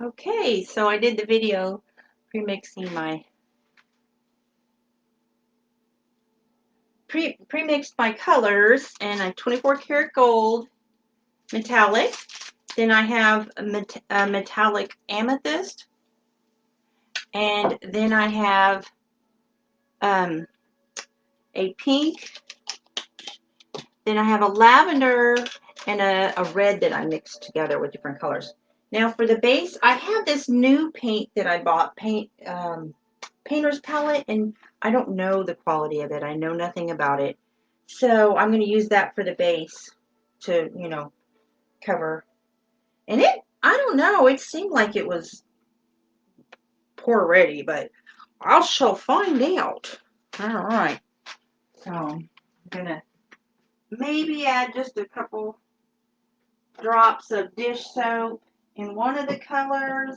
Okay, so I did the video pre-mixing my pre-mixed my colors, and a 24 karat gold metallic. Then I have a metallic amethyst, and then I have a pink. Then I have a lavender and a red that I mixed together with different colors. Now for the base, I have this new paint that I bought, painter's palette, and I don't know the quality of it. I know nothing about it. So I'm going to use that for the base to, you know, cover. And I don't know, it seemed like it was pour ready, but I shall find out. All right. So I'm going to maybe add just a couple drops of dish soap in one of the colors.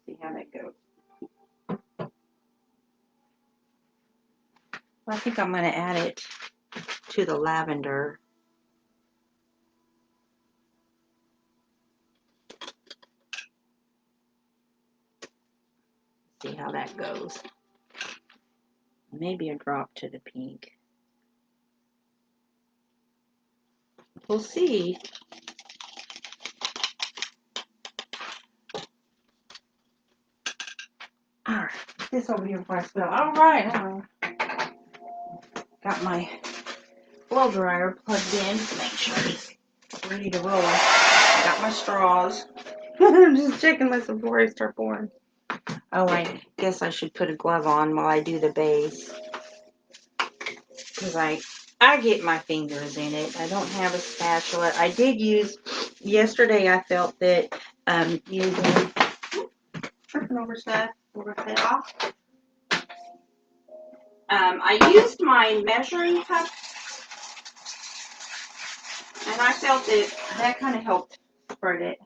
See how that goes. Well, I think I'm going to add it to the lavender. See how that goes. Maybe a drop to the pink. We'll see. All right, put this over here before I spill. All right. Got my blow dryer plugged in to make sure it's ready to roll. I got my straws. I'm just checking this before I start pouring. Oh, I guess I should put a glove on while I do the base, because I get my fingers in it. I don't have a spatula. I did use, yesterday I felt that using, tripping over stuff, over fell. I used my measuring cup, and I felt that kind of helped spread it.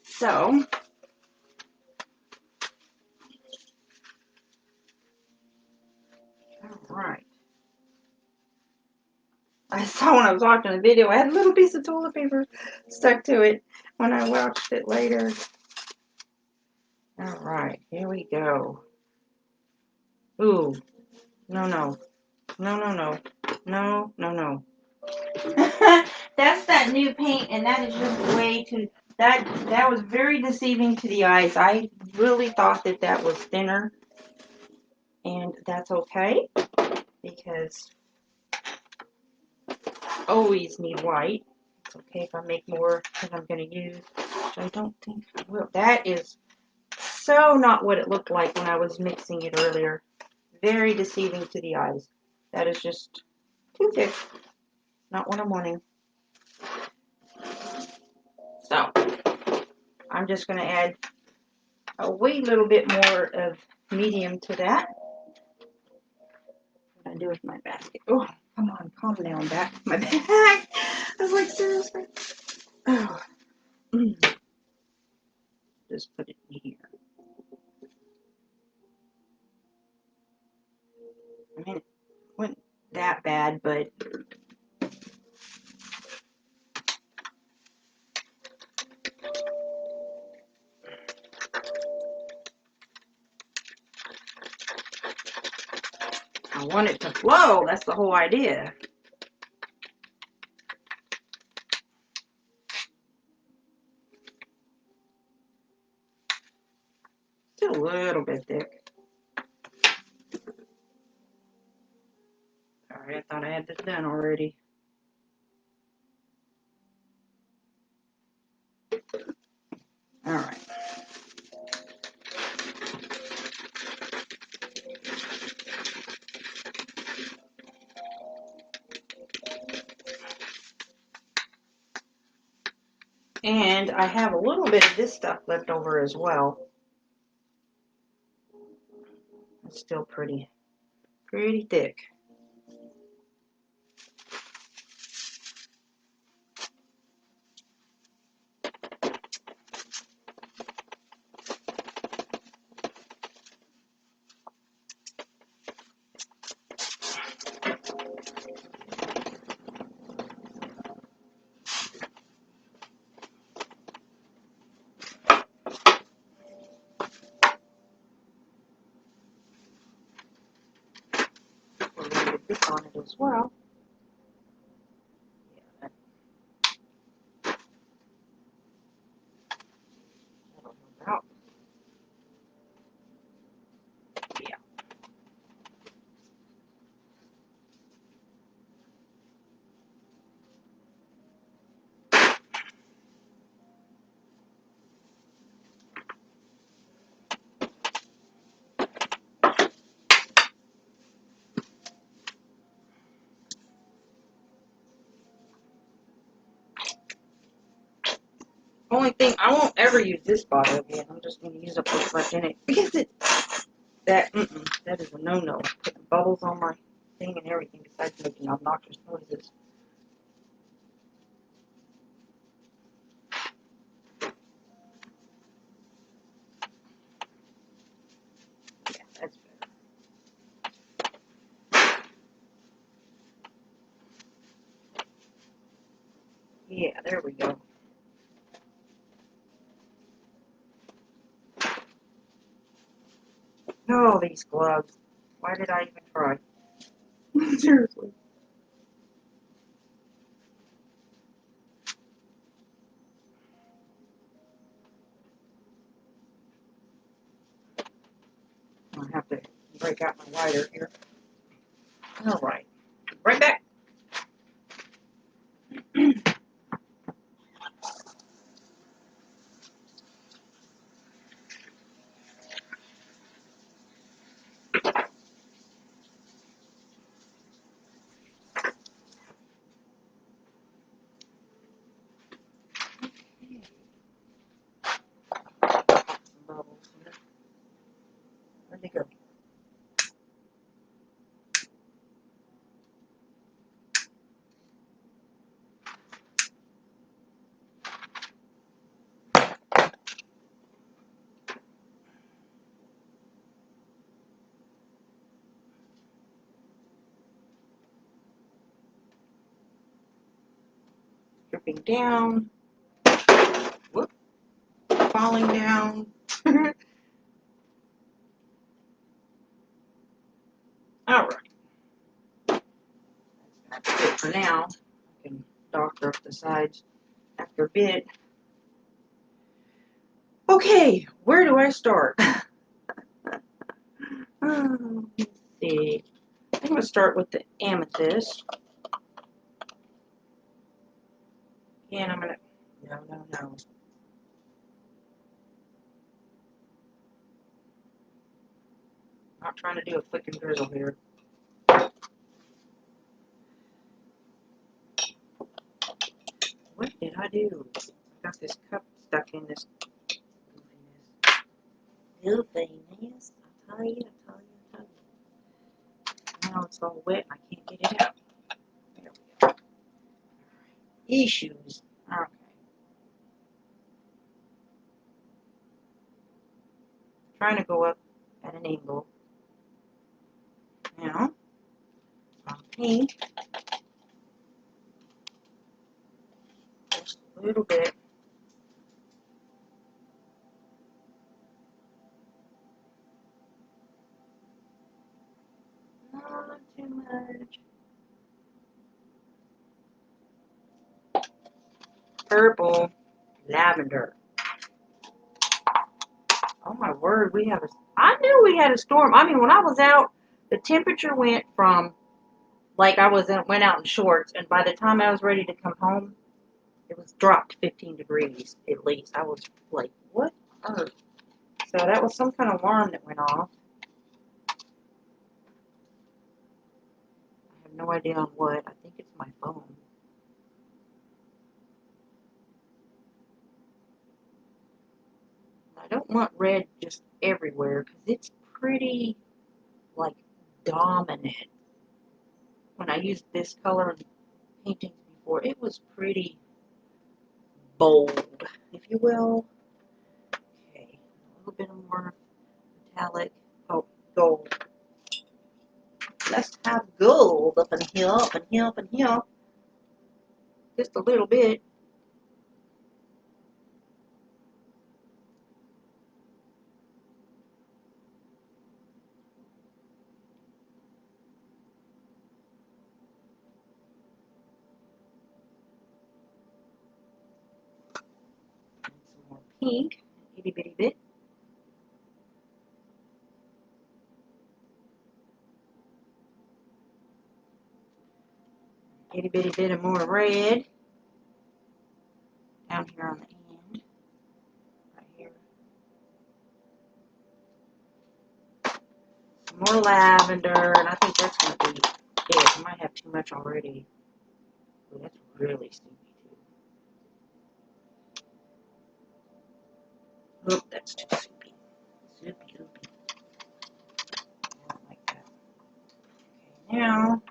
So, all right. I saw when I was watching the video, I had a little piece of toilet paper stuck to it when I watched it later. All right, here we go. Ooh, no. That's that new paint, and that is just way too, that was very deceiving to the eyes. I really thought that was thinner, and that's okay, because I always need white. It's okay if I make more than I'm going to use, which I don't think I will. That is so not what it looked like when I was mixing it earlier. Very deceiving to the eyes. That is just too thick. Not what I'm wanting. So, I'm just going to add a wee little bit more of medium to that. What do I do with my basket? Oh, come on, calm down, back. My back. I was like, seriously? Oh. Just put it in here. I mean, it wasn't that bad, but I want it to flow. That's the whole idea. Still a little bit thick. Sorry, I thought I had this done already. All right. And I have a little bit of this stuff left over as well. It's still pretty thick. on it as well. Yeah, that'll help out. Yeah. Only thing, I won't ever use this bottle again. I'm just going to use up what's left in it because that is a no-no. Putting bubbles on my thing and everything besides making obnoxious noises. Yeah, that's better. Yeah, there we go. Oh, these gloves. Why did I even try? Seriously. I have to break out my lighter here. All right. Right back. Bubbles. Where'd they go? Dripping down. Whoop. Falling down. All right. That's it for now. I can doctor up the sides after a bit. Okay, where do I start? Let's see. I'm going to start with the amethyst. And I'm going to, no. Not trying to do a flick and drizzle here. What did I do? I got this cup stuck in this goofiness. I tell you. Now it's all wet. I can't get it out. There we go. Issues. Okay. Trying to go up at an angle. Now, on pink, just a little bit. Not too much. Purple, lavender. Oh my word, I knew we had a storm. I mean, when I was out, the temperature went from, like went out in shorts, and by the time I was ready to come home, it was dropped 15 degrees at least. I was like, what on earth? So that was some kind of alarm that went off. I have no idea on what. I think it's my phone. I don't want red just everywhere because it's pretty, like, dominant. When I used this color in paintings before, it was pretty bold, if you will. Okay, a little bit more metallic. Oh, gold. Let's have gold up in here, up in here, up in here. Just a little bit. pink, itty bitty bit. Itty bitty bit of more red down here on the end, right here. Some more lavender, and I think that's going to be it. I might have too much already. Oh, that's really soupy too. Oh, that's too soupy. Soupy, soupy. I don't like that. Okay, now.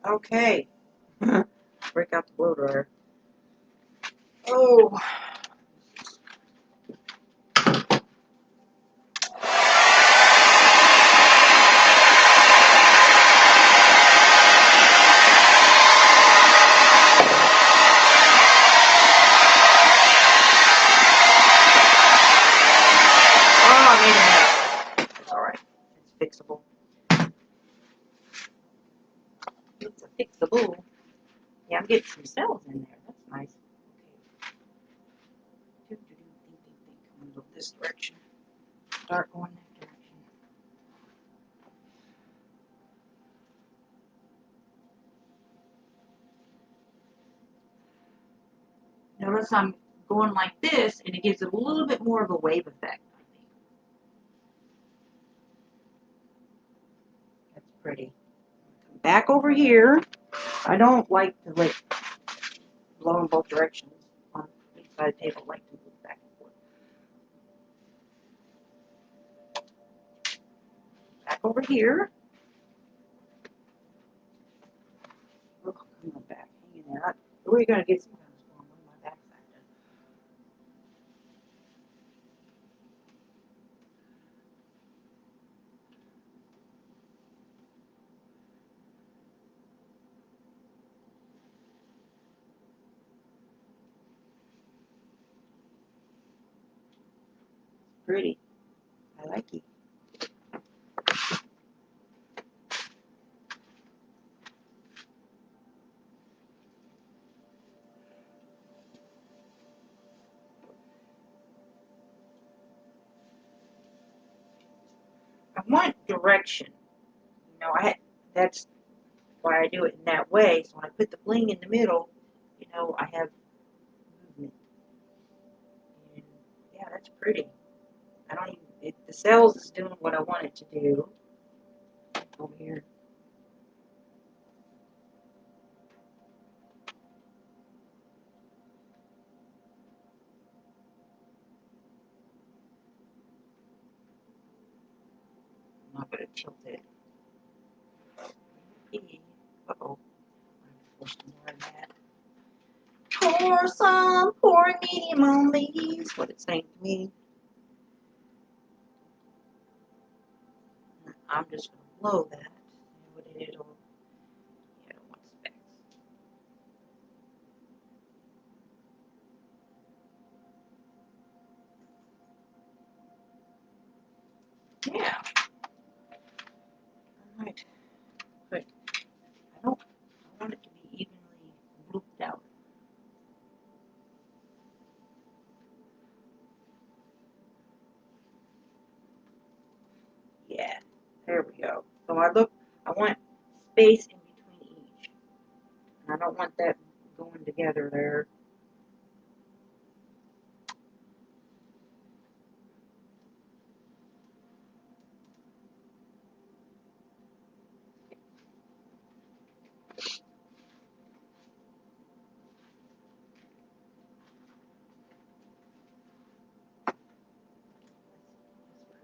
Okay. Break out the blow dryer. Oh. Oh, I made a mess. It's alright. It's fixable. It's a fixable. Yeah, I'm getting some cells in there. That's nice. Okay. I'm going to go this direction. Start going that direction. Notice I'm going like this, and it gives it a little bit more of a wave effect, I think. That's pretty. Come back over here. I don't like to blow in both directions on each side of the table. I like to move back and forth. Back over here. Oh, come on back. Hang in there. Where are you going to get some kind of storm on my backside? Pretty. I like it. I want direction. You know, that's why I do it in that way. So when I put the bling in the middle, you know, I have movement. And yeah, that's pretty. I don't even, the cells is doing what I want it to do. Over here. I'm not going to tilt it. Uh-oh. Pour some more of that. Pour some, pour medium on these. What it's saying to me. I'm just going to blow that. What it'll, yeah, I don't want specks. Yeah. All right. Good. I want it to be evenly looped out. Yeah. There we go. So I want space in between each. And I don't want that going together there.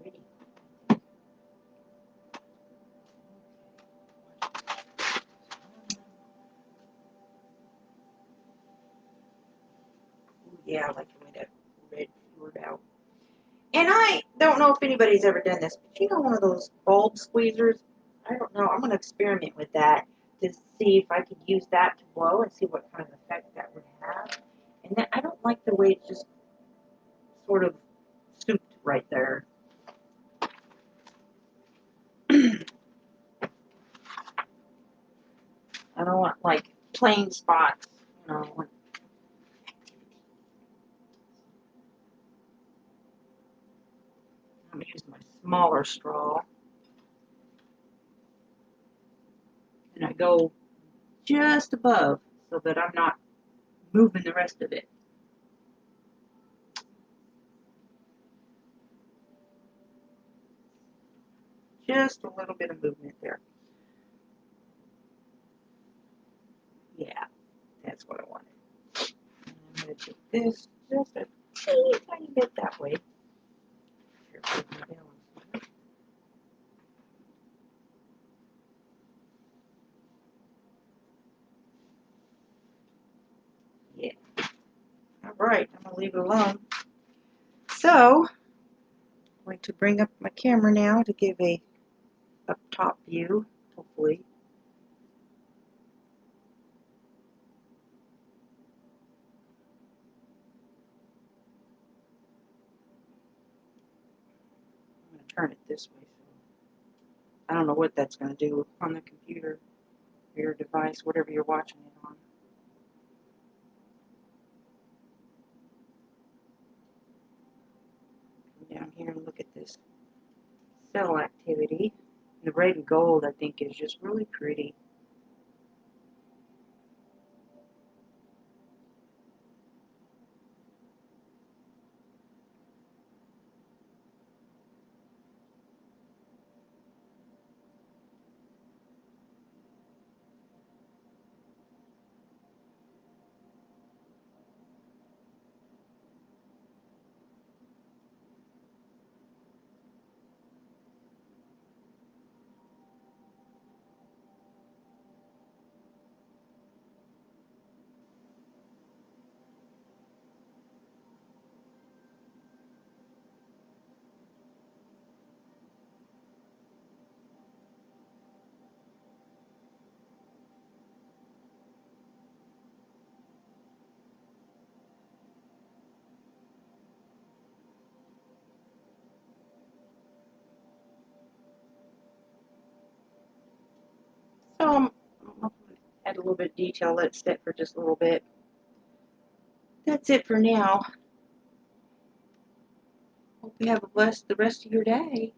Pretty. Ooh, yeah, I like the way that red poured out. And I don't know if anybody's ever done this, but you know one of those bulb squeezers? I don't know. I'm going to experiment with that. to see if I could use that to blow and see what kind of effect that would have. And then I don't like the way it's just sort of souped right there. I don't want like plain spots, you know. I'm gonna use my smaller straw, and I go just above so that I'm not moving the rest of it. Just a little bit of movement there. Yeah, that's what I wanted. And I'm going to take this just a teeny tiny bit that way. Yeah. All right, I'm going to leave it alone. So, I'm going to bring up my camera now to give a up top view, hopefully. I'm going to turn it this way. So I don't know what that's going to do on the computer or your device, whatever you're watching it on. Come down here and look at this cell activity. The red and gold, I think, is just really pretty. So I'm going to add a little bit of detail, let it sit for just a little bit. That's it for now. Hope you have a blessed the rest of your day.